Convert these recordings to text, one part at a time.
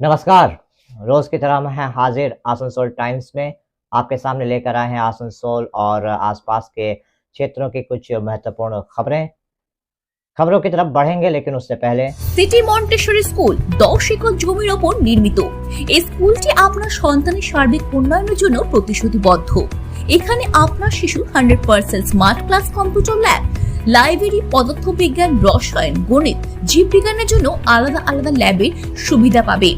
नमस्कार। रोज की तरह मैं हाजिर आसनसोल टाइम्स में आपके सामने लेकर आए हैं आसनसोल और आसपास के क्षेत्रों की कुछ महत्वपूर्ण खबरों की तरफ बढ़ेंगे, लेकिन उससे पहले সিটি মন্টেসরি স্কুল 10 একর জমির ওপর নির্মিত। এই স্কুলটি আপনার সন্তানের সার্বিক উন্নয়নের জন্য প্রতিশ্রুতিবদ্ধ। এখানে আপনার শিশু 100% smart class, computer lab, library, পদার্থবিজ্ঞান, রসায়ন, গণিত, জীববিজ্ঞানের জন্য আলাদা আলাদা ল্যাবের সুবিধা পাবে।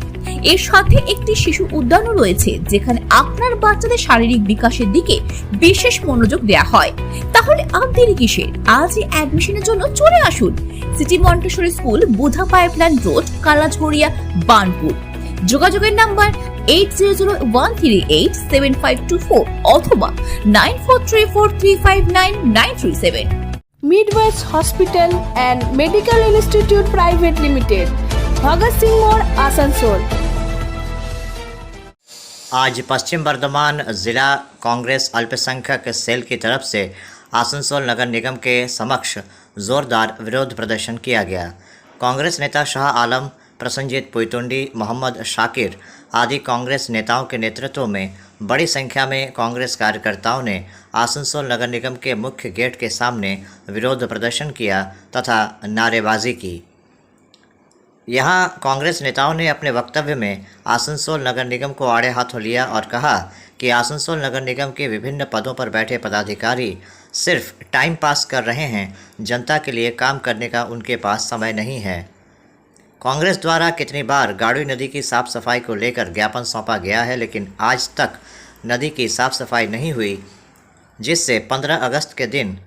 এর সাথে একটি শিশু উদ্যানও রয়েছে, যেখানে আপনার বাচ্চাদের শারীরিক বিকাশের দিকে বিশেষ মনোযোগ দেওয়া হয়। তাহলে আর দেরি কিসের? আজই অ্যাডমিশনের জন্য চলে আসুন সিটি মন্টেসরি স্কুল, বুধা পাইপলাইন রোড, কালাঝড়িয়া, বার্নপুর। যোগাযোগের নাম্বার 8001387524 অথবা 9434359937। Midwest Hospital and Medical Institute Private Limited, Bhagat Singh मोड़, आसनसोल। आज पश्चिम बर्धमान जिला कांग्रेस अल्पसंख्यक सेल की तरफ से आसनसोल नगर निगम के समक्ष जोरदार विरोध प्रदर्शन किया गया। कांग्रेस नेता शाह आलम, प्रसन्नजीत पुइतुंडी, मोहम्मद शाकिर आदि कांग्रेस नेताओं के नेतृत्व में बड़ी संख्या में कांग्रेस कार्यकर्ताओं ने आसनसोल नगर निगम के मुख्य गेट के सामने विरोध प्रदर्शन किया तथा नारेबाजी की। यहाँ कांग्रेस नेताओं ने अपने वक्तव्य में आसनसोल नगर निगम को आड़े हाथों लिया और कहा कि आसनसोल नगर निगम के विभिन्न पदों पर बैठे पदाधिकारी सिर्फ टाइम पास कर रहे हैं, जनता के लिए काम करने का उनके पास समय नहीं है। कांग्रेस द्वारा कितनी बार गाड़ुई नदी की साफ़ सफाई को लेकर ज्ञापन सौंपा गया है, लेकिन आज तक नदी की साफ़ सफाई नहीं हुई, जिससे 15 अगस्त के दिन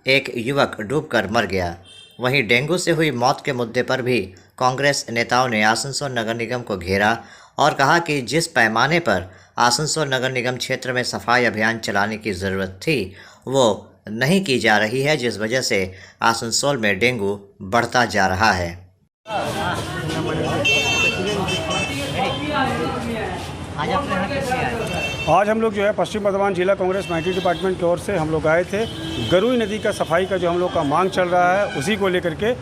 एक युवक डूबकर मर गया। वहीं डेंगू से हुई मौत के मुद्दे पर भी कांग्रेस नेताओं ने आसनसोल नगर निगम को घेरा और कहा कि जिस पैमाने पर आसनसोल नगर निगम क्षेत्र में सफाई अभियान चलाने की ज़रूरत थी वो नहीं की जा रही है, जिस वजह से आसनसोल में डेंगू बढ़ता जा रहा है। आज हम लोग जो है पश्चिम बर्धमान जिला कांग्रेस माइटी डिपार्टमेंट की ओर से हम लोग आए थे। गरुई नदी का सफाई का जो हम लोग का मांग चल रहा है, उसी को लेकर के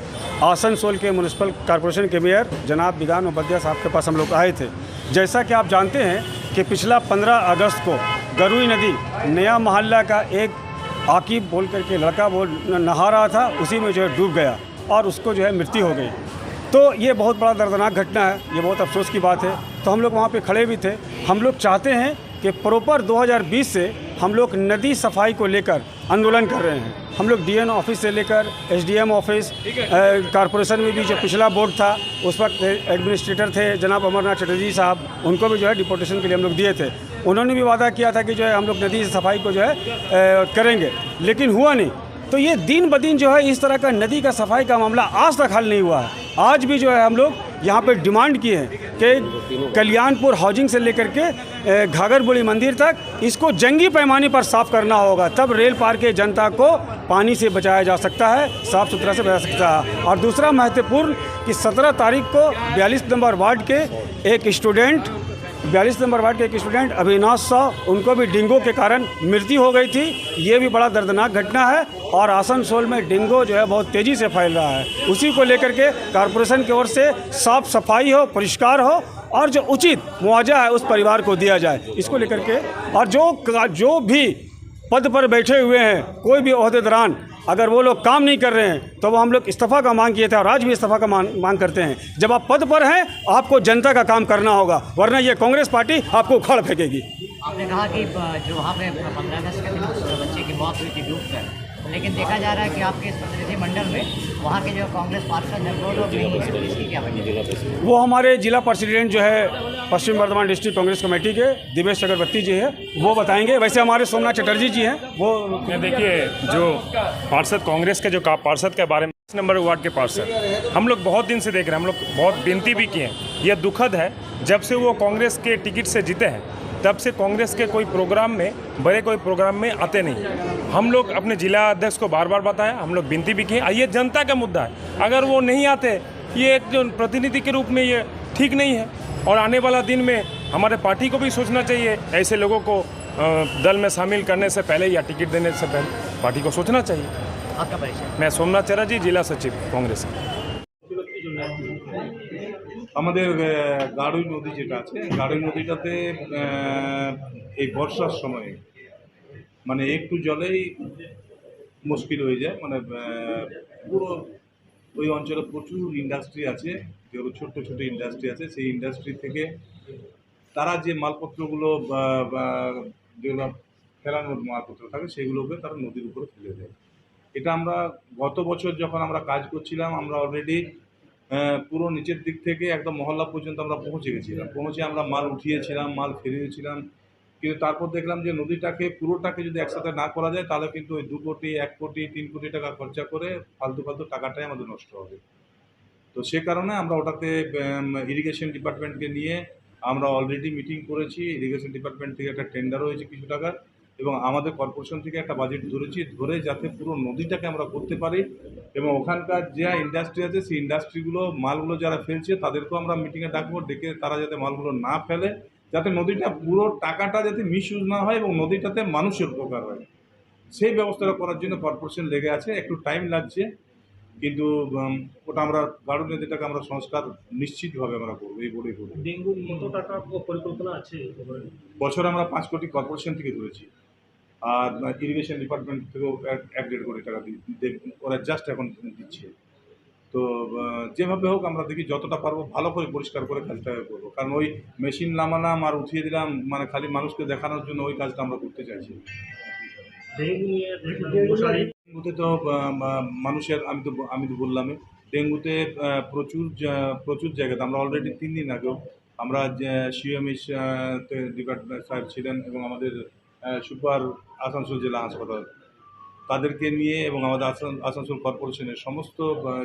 आसनसोल के म्युनिसिपल कॉरपोरेशन के मेयर जनाब बिदान उपाध्याय साहब के पास हम लोग आए थे। जैसा कि आप जानते हैं कि पिछला 15 अगस्त को गरुई नदी नया मोहल्ला का एक आकिब बोल करके लड़का नहा रहा था, उसी में जो है डूब गया और उसको जो है मृत्यु हो गई। तो ये बहुत बड़ा दर्दनाक घटना है, ये बहुत अफसोस की बात है। तो हम लोग वहाँ पे खड़े भी थे। हम लोग चाहते हैं कि प्रॉपर 2020 से हम लोग नदी सफाई को लेकर आंदोलन कर रहे हैं। हम लोग डीएन ऑफिस से लेकर एसडीएम ऑफिस, कॉरपोरेशन में भी जो पिछला बोर्ड था उस वक्त एडमिनिस्ट्रेटर थे जनाब अमरनाथ चटर्जी साहब, उनको भी जो है डिपोटेशन के लिए हम लोग दिए थे। उन्होंने भी वादा किया था कि जो है हम लोग नदी सफाई को जो है करेंगे, लेकिन हुआ नहीं। तो ये दिन ब दिन जो है इस तरह का नदी का सफाई का मामला आज तक हल नहीं हुआ है। आज भी जो है हम लोग यहाँ पे डिमांड किए हैं कि कल्याणपुर हाउसिंग से लेकर के घाघरबुड़ी मंदिर तक इसको जंगी पैमाने पर साफ़ करना होगा, तब रेल पार के जनता को पानी से बचाया जा सकता है, साफ़ सुथरा से बचा सकता है। और दूसरा महत्वपूर्ण कि 17 तारीख को 42 नंबर वार्ड के एक स्टूडेंट अविनाश साह, उनको भी डेंगू के कारण मृत्यु हो गई थी। ये भी बड़ा दर्दनाक घटना है और आसनसोल में डेंगू जो है बहुत तेज़ी से फैल रहा है। उसी को लेकर के कॉरपोरेशन की ओर से साफ सफाई हो, परिष्कार हो और जो उचित मुआवजा है उस परिवार को दिया जाए, इसको लेकर के। और जो भी पद पर बैठे हुए हैं, कोई भी ओहदेदारान, अगर वो लोग काम नहीं कर रहे हैं तो वो हम लोग इस्तीफ़ा का मांग किए थे और आज भी इस्तीफ़ा का मांग करते हैं। जब आप पद पर हैं आपको जनता का काम करना होगा, वरना ये कांग्रेस पार्टी आपको उखाड़ फेंकेगी। आपने कहा कि जो वहाँ पे 15 अगस्त के दिन उस बच्चे की मौत हुई थी डूबकर, लेकिन देखा जा रहा है कि आपके इस प्रतिनिधिमंडल में वहाँ के जो कांग्रेस पार्षद हैं वो लोग नहीं हैं, इसकी क्या वजह? वो हमारे जिला प्रेसिडेंट जो है पश्चिम बर्धमान डिस्ट्रिक्ट कांग्रेस कमेटी के दिवेश चक्रवर्ती जी है, वो बताएंगे। वैसे हमारे सोमनाथ चटर्जी जी हैं, वो देखिए जो पार्षद कांग्रेस के जो पार्षद के बारे में नंबर वार्ड के पार्षद हम लोग बहुत दिन से देख रहे हैं, हम लोग बहुत विनती भी किए हैं। यह दुखद है, जब से वो कांग्रेस के टिकट से जीते हैं तब से कांग्रेस के कोई प्रोग्राम में, बड़े कोई प्रोग्राम में आते नहीं। हम लोग अपने जिला अध्यक्ष को बार बार बताया, हम लोग विनती भी किए। ये जनता का मुद्दा है, अगर वो नहीं आते, ये एक जो प्रतिनिधि के रूप में ये ठीक नहीं है। और आने वाला दिन में हमारे पार्टी को भी सोचना चाहिए, ऐसे लोगों को दल में शामिल करने से पहले या टिकट देने से पहले पार्टी को सोचना चाहिए। आपका परिचय? मैं सोमनाथ चटर्जी, जिला सचिव कांग्रेस। আমাদের গাড়ুই নদী যেটা আছে, গাড়ুই নদীটাতে এই বর্ষার সময়ে মানে একটু জলেই মুশকিল হয়ে যায়। মানে পুরো ওই অঞ্চলে প্রচুর ইন্ডাস্ট্রি আছে, যেগুলো ছোট্ট ছোট ইন্ডাস্ট্রি আছে। সেই ইন্ডাস্ট্রি থেকে তারা যে মালপত্রগুলো বা যেগুলো ফেলানোর মালপত্র থাকে সেগুলোকে তারা নদীর উপরে ফেলে দেয়। এটা আমরা গত বছর যখন আমরা কাজ করছিলাম, আমরা অলরেডি পুরো নিচের দিক থেকে একদম মহল্লা পর্যন্ত আমরা পৌঁছে গেছিলাম। পৌঁছে আমরা মাল উঠিয়েছিলাম, মাল ফেরিয়েছিলাম। কিন্তু তারপর দেখলাম যে নদীটাকে পুরোটাকে যদি একসাথে না করা যায় তাহলে কিন্তু ওই 2 কোটি, 1 কোটি, 3 কোটি টাকা খরচা করে ফালতু ফালতু টাকাটাই আমাদের নষ্ট হবে। তো সে কারণে আমরা ওটাতে ইরিগেশন ডিপার্টমেন্টকে নিয়ে আমরা অলরেডি মিটিং করেছি। ইরিগেশন ডিপার্টমেন্ট থেকে একটা টেন্ডার হয়েছে কিছু টাকার, এবং আমাদের কর্পোরেশন থেকে একটা বাজেট ধরেছি, ধরে যাতে পুরো নদীটাকে আমরা করতে পারি। এবং ওখানকার যা ইন্ডাস্ট্রি আছে সেই ইন্ডাস্ট্রিগুলো মালগুলো যারা ফেলছে তাদেরকেও আমরা মিটিংয়ে ডাকবো, ডেকে তারা যাতে মালগুলো না ফেলে, যাতে নদীটা পুরো টাকাটা যাতে মিসইউজ না হয় এবং নদীটাতে মানুষের উপকার হয়, সেই ব্যবস্থাটা করার জন্য কর্পোরেশন লেগে আছে। একটু টাইম লাগছে, কিন্তু ওটা আমরা গাড়ুই নদীটাকে আমরা সংস্কার নিশ্চিতভাবে আমরা করবো, এই বলেই করবো। ডেঙ্গুর কত টাকা পরিকল্পনা আছে? বছরে আমরা 5 কোটি কর্পোরেশন থেকে ধরেছি, আর ইরিগেশন ডিপার্টমেন্ট থেকেও 1-1.5 কোটি টাকা ওরা জাস্ট এখন দিচ্ছে। তো যেভাবে হোক আমরা দেখি যতটা পারবো ভালো করে পরিষ্কার করে কাজটা করবো, কারণ ওই মেশিন নামালাম আর উঠিয়ে দিলাম মানে খালি মানুষকে দেখানোর জন্য ওই কাজটা আমরা করতে চাইছি। ডেঙ্গু নিয়ে মশারি ডেঙ্গুতে তো মানুষের আমি তো বললামই, ডেঙ্গুতে প্রচুর জায়গাতে আমরা অলরেডি 3 দিন আগেও আমরা সিএমএইচ ডিপার্টমেন্ট সাহেব ছিলেন এবং আমাদের সুপার আসানসোল জেলা হাসপাতাল তাদেরকে নিয়ে এবং আমাদের আসানসোল কর্পোরেশনের সমস্ত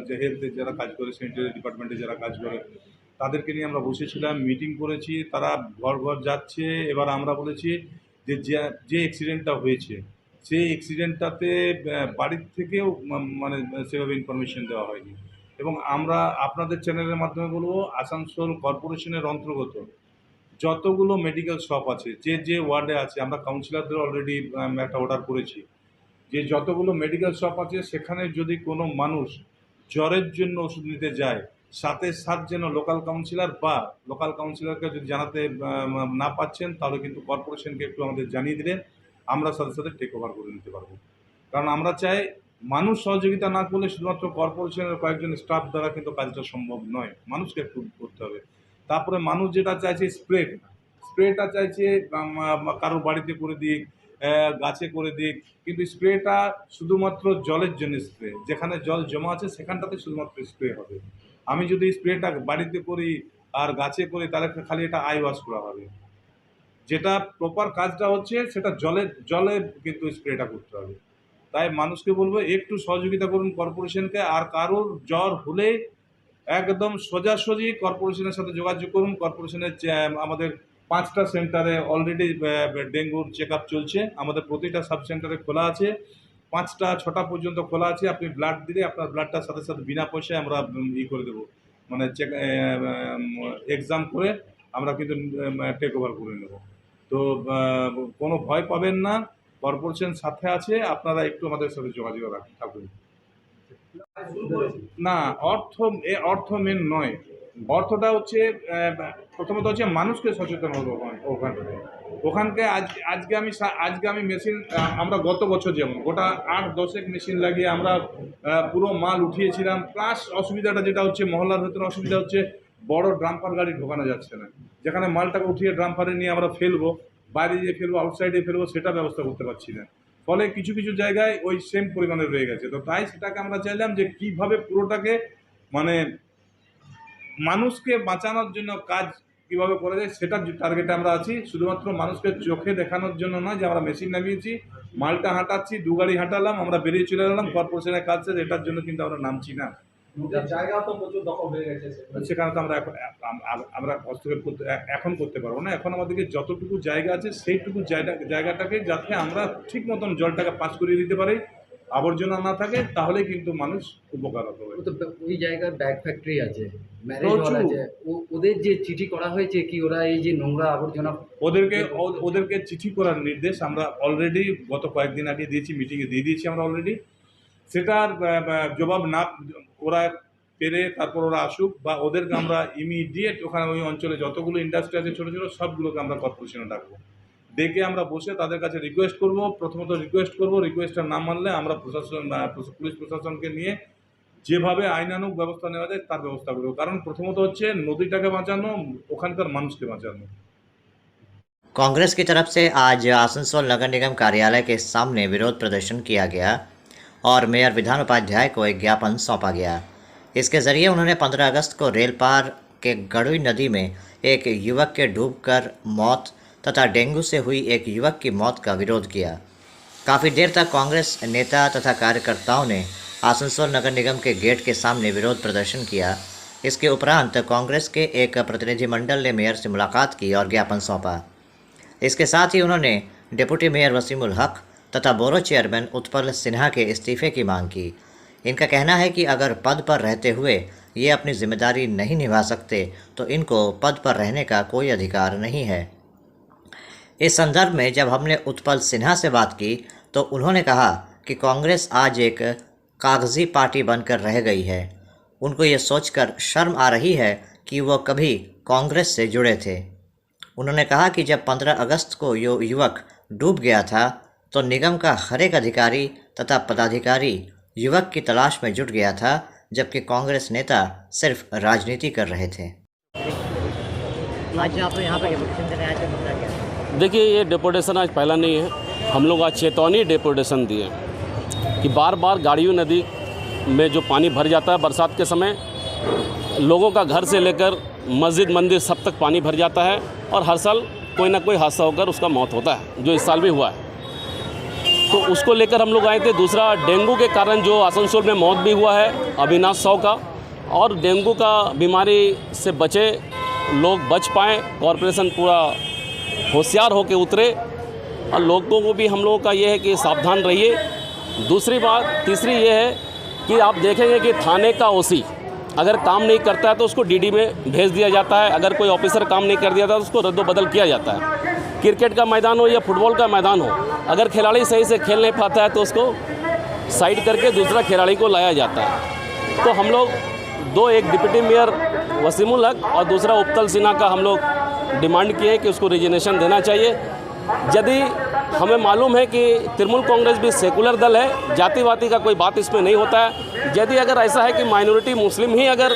যে হেলথে যারা কাজ করে, স্যানিটারি ডিপার্টমেন্টে যারা কাজ করে তাদেরকে নিয়ে আমরা বসেছিলাম, মিটিং করেছি। তারা ঘর ঘর যাচ্ছে। এবার আমরা বলেছি যে অ্যাক্সিডেন্টটা হয়েছে সেই অ্যাক্সিডেন্টটাতে বাড়ির থেকেও মানে সেভাবে ইনফরমেশন দেওয়া হয়নি। এবং আমরা আপনাদের চ্যানেলের মাধ্যমে বলবো, আসানসোল কর্পোরেশনের অন্তর্গত যতগুলো মেডিকেল শপ আছে, যে ওয়ার্ডে আছে, আমরা কাউন্সিলরদের অলরেডি একটা অর্ডার করেছি যে যতগুলো মেডিকেল শপ আছে সেখানে যদি কোনো মানুষ জ্বরের জন্য ওষুধ নিতে যায়, সাথে যেন লোকাল কাউন্সিলরকে যদি জানাতে না পাচ্ছেন তাহলে কিন্তু কর্পোরেশনকে একটু আমাদের জানিয়ে দিলে আমরা সাথে সাথে টেক ওভার করে নিতে পারবো। কারণ আমরা চাই মানুষ সহযোগিতা না করলে শুধুমাত্র কর্পোরেশনের কয়েকজন স্টাফ দ্বারা কিন্তু কাজটা সম্ভব নয়, মানুষকে একটু করতে হবে। তারপরে মানুষ যেটা চাইছে স্প্রেটা চাইছে কারোর বাড়িতে করে দিক, গাছে করে দিক, কিন্তু স্প্রেটা শুধুমাত্র জলের জন্য স্প্রে, যেখানে জল জমা আছে সেখানটাতে শুধুমাত্র স্প্রে হবে। আমি যদি স্প্রেটা বাড়িতে করি আর গাছে করি তাহলে খালি এটা আই ওয়াশ করা হবে। যেটা প্রপার কাজটা হচ্ছে সেটা জলে কিন্তু স্প্রেটা করতে হবে। তাই মানুষকে বলবো একটু সহযোগিতা করুন কর্পোরেশনকে, আর কারোর জ্বর হলে একদম সোজাসুজি কর্পোরেশনের সাথে যোগাযোগ করুন। কর্পোরেশনের আমাদের 5টা সেন্টারে অলরেডি ডেঙ্গুর চেক আপ চলছে, আমাদের প্রতিটা সাব সেন্টারে খোলা আছে, 5টা 6টা পর্যন্ত খোলা আছে। আপনি ব্লাড দিলে আপনার ব্লাডটার সাথে সাথে বিনা পয়সায় আমরা করে দেবো, মানে এক্সাম করে আমরা কিন্তু টেক ওভার করে নেব। তো কোনো ভয় পাবেন না, কর্পোরেশন সাথে আছে, আপনারা একটু আমাদের সাথে যোগাযোগ থাকুন। না, অর্থ মেন নয়, অর্থটা হচ্ছে প্রথমত হচ্ছে মানুষকে সচেতন হবো ওখানকে। আজকে আমি মেশিন, আমরা গত বছর যেমন গোটা 8-10 মেশিন লাগিয়ে আমরা পুরো মাল উঠিয়েছিলাম। প্লাস অসুবিধাটা যেটা হচ্ছে মহল্লার ভেতরে অসুবিধা হচ্ছে বড় ড্রাম্পার গাড়ি ঢোকানো যাচ্ছে না, যেখানে মালটাকে উঠিয়ে ড্রাম্পারে নিয়ে আমরা ফেলবো, বাইরে গিয়ে ফেলবো, আউটসাইডে ফেলবো, সেটা ব্যবস্থা করতে পারছি না। ফলে কিছু কিছু জায়গায় ওই সেম পরিমাণে রয়ে গেছে। তো তাই সেটাকে আমরা চাইলাম যে কীভাবে পুরোটাকে মানে মানুষকে বাঁচানোর জন্য কাজ কীভাবে করা যায় সেটার টার্গেটে আমরা আছি। শুধুমাত্র মানুষকে চোখে দেখানোর জন্য নয় যে আমরা মেশিন নামিয়েছি, মালটা হাঁটাচ্ছি, 2 গাড়ি হাঁটালাম, আমরা বেরিয়ে চলে গেলাম, কর্পোরেশনের কাজ শেষ, এটার জন্য কিন্তু আমরা নামছি না। জায়গা তো প্রচুর দখল হয়ে গেছে, সেখানে তো আমরা হস্তক্ষেপ এখন করতে পারবো না। এখন আমাদেরকে যতটুকু জায়গা আছে সেইটুকু জায়গাটাকে যাতে আমরা ঠিক মতন জলটাকে পাস করিয়ে দিতে পারি, আবর্জনা না থাকে, তাহলে কিন্তু মানুষ উপকার হবে। ওই জায়গায় ব্যাগ ফ্যাক্টরি আছে, ম্যারেজ হল আছে, ওদের যে চিঠি করা হয়েছে কি ওরা এই যে নোংরা আবর্জনা ওদেরকে চিঠি করার নির্দেশ আমরা অলরেডি গত কয়েকদিন আগে দিয়েছি, মিটিংয়ে দিয়ে দিয়েছি আমরা অলরেডি। সেটার জবাব না, ওরা পেরে তারপর ওরা আসুক, বা ওদেরকে আমরা ইমিডিয়েট ওখানে ওই অঞ্চলে যতগুলো ইন্ডাস্ট্রি আছে ছোটো ছোটো সবগুলোকে আমরা কর্পোরেশনে ডাকবো, ডেকে আমরা বসে তাদের কাছে রিকোয়েস্ট করব। প্রথমত রিকোয়েস্ট করব, রিকোয়েস্টটা না মানলে আমরা প্রশাসন পুলিশ প্রশাসনকে নিয়ে যেভাবে আইনানুগ ব্যবস্থা নেওয়া যায় তার ব্যবস্থা করব। কারণ প্রথমত হচ্ছে নদীটাকে বাঁচানো, ওখানকার মানুষকে বাঁচানো। कांग्रेस की तरफ से आज आसनसोल नगर निगम कार्यालय के सामने विरोध प्रदर्शन किया गया और मेयर विधान उपाध्याय को एक ज्ञापन सौंपा गया। इसके ज़रिए उन्होंने 15 अगस्त को रेल पार के गड़ुई नदी में एक युवक के डूबकर मौत तथा डेंगू से हुई एक युवक की मौत का विरोध किया। काफ़ी देर तक कांग्रेस नेता तथा कार्यकर्ताओं ने आसनसोल नगर निगम के गेट के सामने विरोध प्रदर्शन किया। इसके उपरांत कांग्रेस के एक प्रतिनिधिमंडल ने मेयर से मुलाकात की और ज्ञापन सौंपा। इसके साथ ही उन्होंने डिप्टी मेयर वसीमुल हक तथा बोरो चेयरमैन उत्पल सिन्हा के इस्तीफे की मांग की। इनका कहना है कि अगर पद पर रहते हुए ये अपनी जिम्मेदारी नहीं निभा सकते तो इनको पद पर रहने का कोई अधिकार नहीं है। इस संदर्भ में जब हमने उत्पल सिन्हा से बात की तो उन्होंने कहा कि कांग्रेस आज एक कागजी पार्टी बनकर रह गई है। उनको ये सोचकर शर्म आ रही है कि वो कभी कांग्रेस से जुड़े थे। उन्होंने कहा कि जब 15 अगस्त को यो युवक डूब गया था तो निगम का हर एक अधिकारी तथा पदाधिकारी युवक की तलाश में जुट गया था, जबकि कांग्रेस नेता सिर्फ राजनीति कर रहे थे। आज आप यहाँ पर डेपुटेशन देने आए थे, मुद्दा क्या है? देखिए, ये डेपुटेशन आज पहला नहीं है। हम लोग आज चेतावनी डेपुटेशन दिए कि बार बार गाड़ियों नदी में जो पानी भर जाता है बरसात के समय, लोगों का घर से लेकर मस्जिद मंदिर सब तक पानी भर जाता है और हर साल कोई ना कोई हादसा होकर उसका मौत होता है, जो इस साल भी हुआ है। तो उसको लेकर हम लोग आए थे। दूसरा, डेंगू के कारण जो आसनसोल में मौत भी हुआ है अविनाश साव का, और डेंगू का बीमारी से बचे लोग बच पाएँ, कॉरपोरेशन पूरा होशियार होकर उतरे और लोगों को भी हम लोगों का ये है कि सावधान रहिए। दूसरी बात, तीसरी ये है कि आप देखेंगे कि थाने का ओसी अगर काम नहीं करता है तो उसको डीडी में भेज दिया जाता है। अगर कोई ऑफिसर काम नहीं कर दिया था तो उसको रद्द-बदल किया जाता है। क्रिकेट का मैदान हो या फुटबॉल का मैदान हो, अगर खिलाड़ी सही से खेल नहीं पाता है तो उसको साइड करके दूसरा खिलाड़ी को लाया जाता है। तो हम लोग एक डिप्टी मेयर वसीमुल हक और दूसरा उत्पल सिन्हा का हम लोग डिमांड किए कि उसको रिजिग्नेशन देना चाहिए। यदि हमें मालूम है कि तृणमूल कांग्रेस भी सेकुलर दल है, जातिवादी का कोई बात इसमें नहीं होता है। यदि अगर ऐसा है कि माइनॉरिटी मुस्लिम ही अगर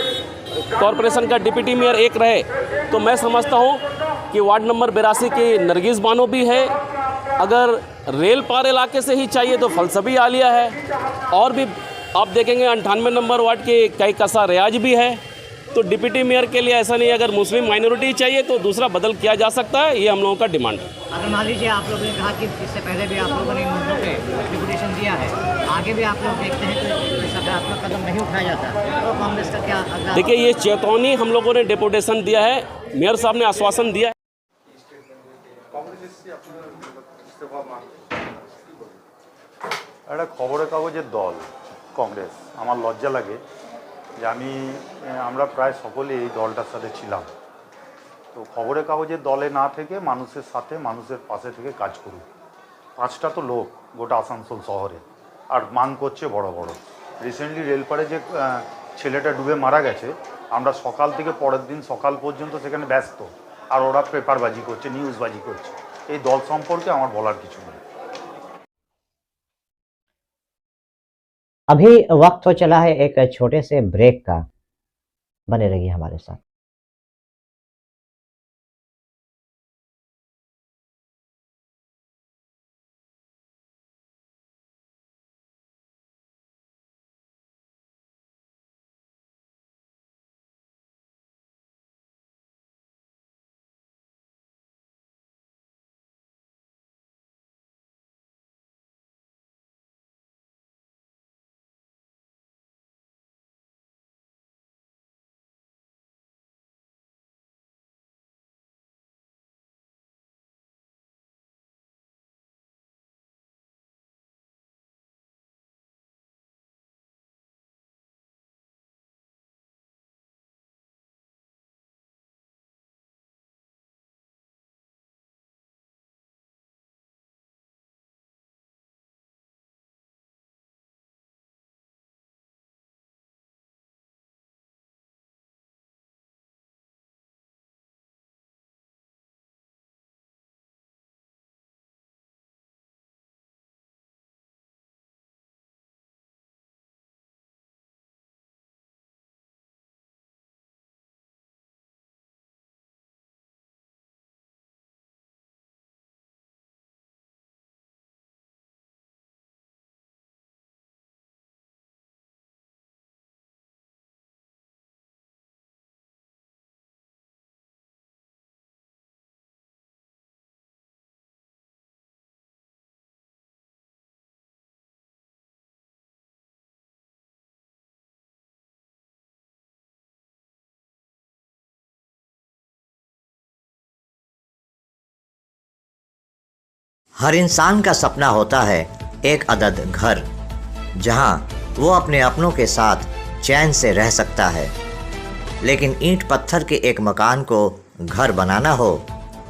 कॉरपोरेशन का डिप्टी मेयर एक रहे तो मैं समझता हूँ कि वार्ड नंबर 82 की नरगिस बानो भी है। अगर रेल पार इलाके से ही चाहिए तो फलसफी आलिया है, और भी आप देखेंगे 98 नंबर वार्ड के कई कसा रियाज भी है। तो डिप्टी मेयर के लिए ऐसा नहीं, अगर मुस्लिम माइनॉरिटी चाहिए तो दूसरा बदल किया जा सकता है। ये हम लोगों का डिमांड है। अगर मान लीजिए आप लोगों ने कहा कि इससे पहले भी आप लोगों ने इन मुद्दों पे डिपुटेशन दिया है, आगे भी आप लोग देखते हैं तो सकारात्मक कदम नहीं उठाया जाता तो कांग्रेस का क्या अगला? देखिए, ये चेतावनी हम लोगों ने डेपुटेशन दिया है, मेयर साहब ने आश्वासन दिया है। একটা খবরের কাগজের দল কংগ্রেস, আমার লজ্জা লাগে যে আমরা প্রায় সকলে এই দলটার সাথে ছিলাম। তো খবরের কাগজের দলে না থেকে মানুষের সাথে মানুষের পাশে থেকে কাজ করুক। 5টা তো লোক গোটা আসানসোল শহরে, আর মান করছে বড় বড়। রিসেন্টলি রেলপারে যে ছেলেটা ডুবে মারা গেছে, আমরা সকাল থেকে পরের দিন সকাল পর্যন্ত সেখানে ব্যস্ত, আর ওরা পেপারবাজি করছে, নিউজবাজি করছে। এই দল সম্পর্কে আমার বলার কিছু নেই। अभी वक्त हो चला है एक छोटे से ब्रेक का, बने रहिए हमारे साथ। हर इंसान का सपना होता है एक अदद घर, जहां वो अपने अपनों के साथ चैन से रह सकता है। लेकिन ईंट पत्थर के एक मकान को घर बनाना हो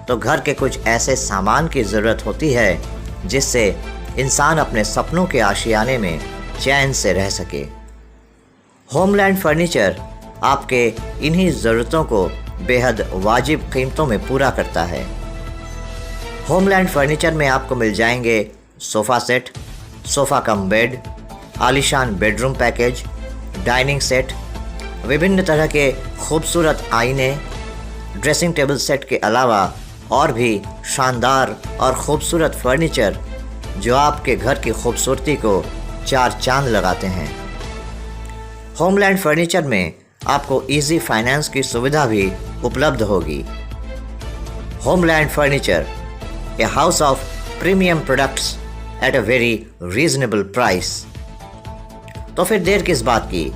तो घर के कुछ ऐसे सामान की ज़रूरत होती है जिससे इंसान अपने सपनों के आशियाने में चैन से रह सके। होमलैंड फर्नीचर आपके इन्हीं ज़रूरतों को बेहद वाजिब कीमतों में पूरा करता है। होमलैंड फर्नीचर में आपको मिल जाएंगे sofa set, sofa cum bed, आलीशान बेडरूम पैकेज, डाइनिंग सेट, विभिन्न तरह के खूबसूरत आईने, ड्रेसिंग टेबल सेट के अलावा और भी शानदार और ख़ूबसूरत फर्नीचर जो आपके घर की खूबसूरती को चार चांद लगाते हैं। होमलैंड फर्नीचर में आपको इजी फाइनेंस की सुविधा भी उपलब्ध होगी। Homeland furniture, a house of premium products at a very reasonable price. तो फिर देर किस बात की,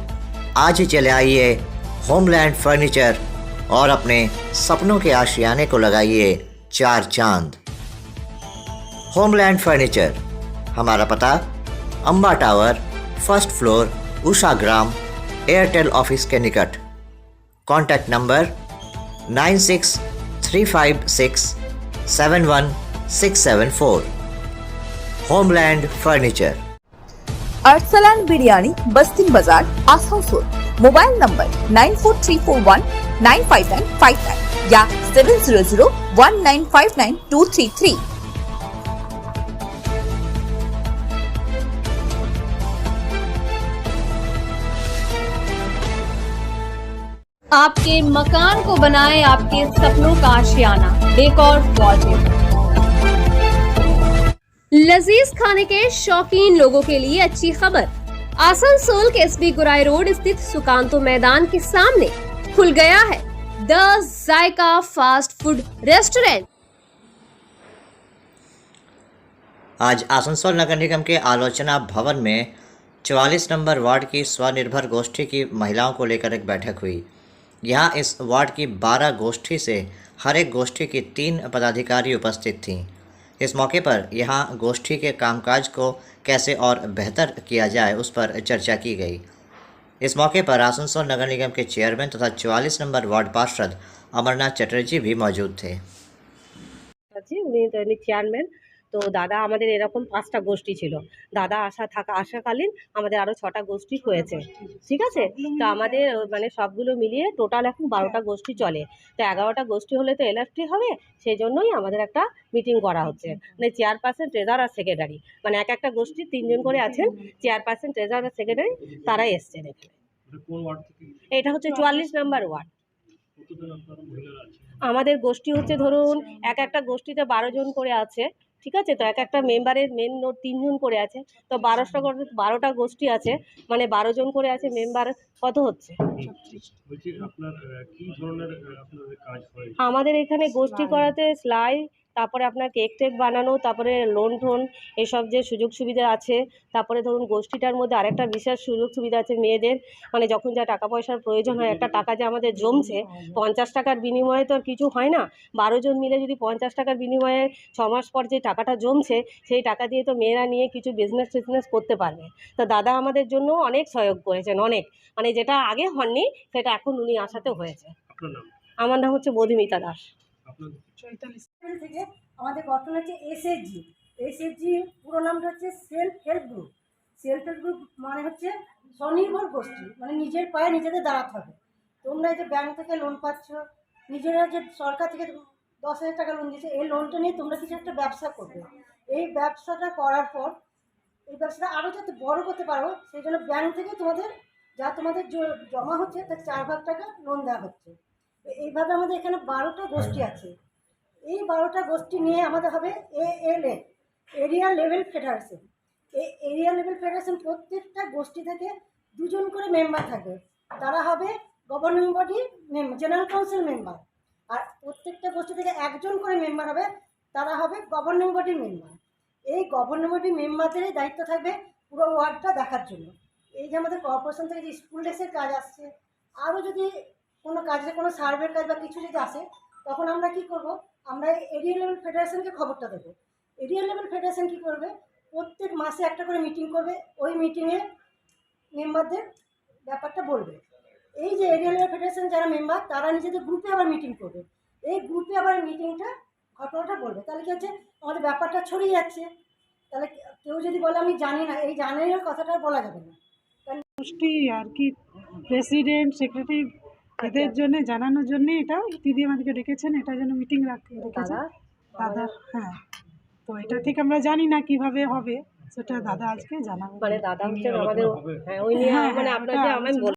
आज ही चले आइए होमलैंड फर्नीचर और अपने सपनों के आशियाने को लगाइए चार चांद। होमलैंड फर्नीचर, हमारा पता Amba tower, first floor, Usha Gram, Airtel office के निकट। Contact number 9635671674। Homeland furniture. Arsalan biryani, Bastin Bazar, Asansol. Mobile number 9434195959 या 7001959233। आपके मकान को बनाए आपके सपनों का आशियाना, डेकोर वॉलपेपर। लजीज खाने के शौकीन लोगों के लिए अच्छी खबर। आसनसोल के एसबी गुराई रोड स्थित सुकांतो मैदान के सामने खुल गया है the Zaika fast food restaurant. आज आसनसोल नगर निगम के आलोचना भवन में 44 नंबर वार्ड की स्वनिर्भर गोष्ठी की महिलाओं को लेकर एक बैठक हुई। यहाँ इस वार्ड की 12 गोष्ठी से हर एक गोष्ठी की 3 पदाधिकारी उपस्थित थीं। इस मौके पर यहाँ गोष्ठी के कामकाज को कैसे और बेहतर किया जाए उस पर चर्चा की गई। इस मौके पर आसनसोल नगर निगम के चेयरमैन तथा 44 नंबर वार्ड पार्षद अमरनाथ चटर्जी भी मौजूद थे। उনি দৈনিক চেয়ারম্যান। তো দাদা আমাদের এরকম 5টা গোষ্ঠী ছিল। দাদা আসাকালীন আমাদের আরও 6টা গোষ্ঠী হয়েছে, ঠিক আছে। তো আমাদের মানে সবগুলো মিলিয়ে টোটাল এখন 12টা গোষ্ঠী চলে। তো 11টা গোষ্ঠী হলে তো এলএফটি হবে, সেই জন্যই আমাদের একটা মিটিং করা হচ্ছে। মানে চেয়ারপারসন, ট্রেজারার আর সেক্রেটারি, মানে এক একটা গোষ্ঠী 3 জন করে আছেন, চেয়ারপারসন, ট্রেজারার আর সেক্রেটারি, তারাই এসছেন এখানে। এটা হচ্ছে 44 নম্বর ওয়ার্ড। আমাদের গোষ্ঠী হচ্ছে ধরুন এক একটা গোষ্ঠীতে 12 জন করে আছে, ঠিক আছে। তো এক একটা মেম্বারের মেন নোট 3 জন করে আছে, তো 12টা গোষ্ঠী আছে, মানে 12 জন করে আছে মেম্বার। কত হচ্ছে? আমাদের এখানে গোষ্ঠী করাতে সেলাই, তারপরে আপনার কেক টেক বানানো, তারপরে লোন টোন এসব যে সুযোগ সুবিধা আছে। তারপরে ধরুন গোষ্ঠীটার মধ্যে আরেকটা বিশেষ সুযোগ সুবিধা আছে মেয়েদের, মানে যখন যা টাকা পয়সার প্রয়োজন হয়, একটা টাকা যে আমাদের জমছে 50 টাকার বিনিময়ে তো আর কিছু হয় না। 12 জন মিলে যদি 50 টাকার বিনিময়ে 6 মাস পর যে টাকাটা জমছে, সেই টাকা দিয়ে তো মেয়েরা নিয়ে কিছু বিজনেস করতে পারবে। তো দাদা আমাদের জন্য অনেক সহায়ক করেছেন, অনেক, মানে যেটা আগে হননি সেটা এখন উনি আসাতে হয়েছে। আমার নাম হচ্ছে মধুমিতা দাস। থেকে আমাদের গঠন হচ্ছে এসএসজি। এসএসজি পুরো নামটা হচ্ছে self help group. Self help group মানে হচ্ছে স্বনির্ভর গোষ্ঠী, মানে নিজের পায়ে নিজেদের দাঁড়াতে হবে। তোমরা যে ব্যাংক থেকে লোন পাচ্ছ, নিজেরা যে সরকার থেকে 10,000 টাকা লোন দিচ্ছে, এই লোনটা নিয়ে তোমরা কিছু একটা ব্যবসা করবে। এই ব্যবসাটা করার পর এই ব্যবসাটা আরও যাতে বড় করতে পারো, সেই জন্য ব্যাংক থেকে তোমাদের জমা হচ্ছে তার 4 ভাগ টাকা লোন দেওয়া হচ্ছে। এইভাবে আমাদের এখানে 12টা গোষ্ঠী আছে। এই 12টা গোষ্ঠী নিয়ে আমাদের হবে ALF, এরিয়া লেভেল ফেডারেশন। এই এরিয়া লেভেল ফেডারেশন প্রত্যেকটা গোষ্ঠী থেকে 2 জন করে মেম্বার থাকবে। তারা হবে governing body member, general council member. আর প্রত্যেকটা গোষ্ঠী থেকে 1 জন করে মেম্বার হবে, তারা হবে গভর্নিং বডি মেম্বার। এই গভর্নিং বডি মেম্বারদেরই দায়িত্ব থাকবে পুরো ওয়ার্ডটা দেখার জন্য। এই যে আমাদের কর্পোরেশন থেকে যে স্কুল ড্রেসের কাজ আসছে, আরও যদি কোনো কাজে কোনো সার্ভের কাজ বা কিছু যদি আসে, তখন আমরা কি করব, আমরা এরিয়া লেভেল ফেডারেশনকে খবরটা দেবো। এরিয়া লেভেল ফেডারেশন কী করবে, প্রত্যেক মাসে একটা করে মিটিং করবে, ওই মিটিংয়ে মেম্বারদের ব্যাপারটা বলবে। এই যে এরিয়া লেভেল ফেডারেশন যারা মেম্বার তারা নিজেদের গ্রুপে আবার মিটিং করবে, এই গ্রুপে আবার মিটিংটা ঘটনাটা বলবে। তাহলে কি হচ্ছে, আমাদের ব্যাপারটা ছড়িয়ে যাচ্ছে। তাহলে কেউ যদি বলে আমি জানি না, এই জানি না কথাটা বলা যাবে না। গোষ্ঠী আর কি প্রেসিডেন্ট সেক্রেটারি এদের জন্য জানানোর জন্য এটা দিদি আমাদেরকে ডেকেছেন, এটার জন্য মিটিং রেখেছেন দাদা। হ্যাঁ, তো এটা ঠিক আমরা জানি না কিভাবে হবে, সেটা দাদা আজকে জানাবো। মানে দাদা হচ্ছেন আমাদের, হ্যাঁ ওই নিয়ে মানে আপনাকে আমি